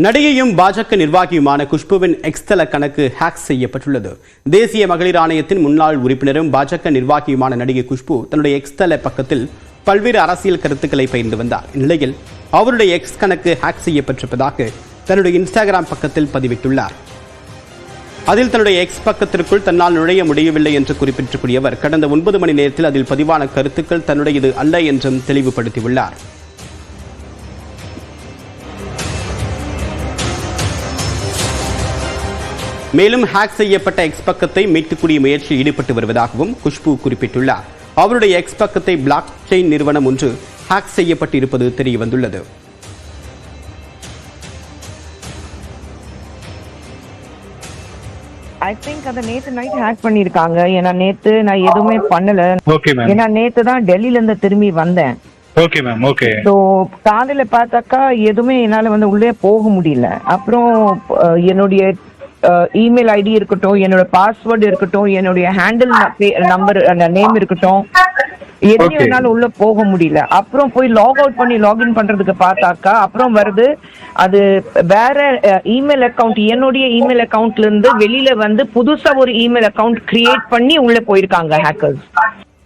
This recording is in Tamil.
நடிகையும் பாஜக நிர்வாகியுமான குஷ்புவின் எக்ஸ் தள கணக்கு ஹேக் செய்யப்பட்டுள்ளது. தேசிய மகளிர் ஆணையத்தின் முன்னாள் உறுப்பினரும் பாஜக நிர்வாகியுமான நடிகை குஷ்பு தன்னுடைய எக்ஸ் தள பக்கத்தில் பல்வேறு அரசியல் கருத்துக்களை பகிர்ந்து வந்தார். இந்நிலையில் அவருடைய எக்ஸ் கணக்கு ஹேக் செய்யப்பட்டிருப்பதாக தன்னுடைய இன்ஸ்டாகிராம் பக்கத்தில் பதிவிட்டுள்ளார். அதில் தன்னுடைய எக்ஸ் பக்கத்திற்குள் தன்னால் நுழைய முடியவில்லை என்று குறிப்பிட்டிருக்கூடிய அவர் கடந்த 9 மணி நேரத்தில் அதில் பதிவான கருத்துக்கள் தன்னுடையது அல்ல என்றும் தெளிவுபடுத்தியுள்ளார். மேலும் ஹேக் செய்யப்பட்ட எக்ஸ் பக்கத்தை மீட்கக்கூடிய முயற்சியில் ஈடுபட்டு வருவதாகவும் குஷ்பு குறிப்பிட்டுள்ளார். அவருடைய எக்ஸ் பக்கத்தை பிளாக் செயின் நிறுவனம் ஒன்று ஹேக் செய்யப்பட்டு இருப்பது தெரியவந்துள்ளது. ஐ திங்க் அத நேத்து நைட் ஹேக் பண்ணிருக்காங்க. ஏன்னா நேத்து நான் எதுவுமே பண்ணல. ஏன்னா நேத்து தான் டெல்லில இருந்து திரும்பி வந்தேன். Okay ma'am. ஓகே. சோ காலையில பார்த்தாக்கா எதுவுமே என்னால உள்ளே போக முடியல. அப்புறம் என்னுடைய இமெயில் ஐடி இருக்கட்டும், என்னோட பாஸ்வேர்டு இருக்கட்டும், என்னுடைய ஹேண்டில் நம்பர் நேம் இருக்கட்டும், எதுவும் என்னால உள்ள போக முடியல. அப்புறம் போய் லாக் அவுட் பண்ணி லாகின் பண்றதுக்கு பார்த்தாக்கா அப்புறம் வருது அது வேற இமெயில் அக்கௌண்ட், என்னுடைய இமெயில் அக்கௌண்ட்ல இருந்து வெளியில புதுசா ஒரு இமெயில் அக்கௌண்ட் கிரியேட் பண்ணி உள்ள போயிருக்காங்க ஹேக்கர்ஸ்.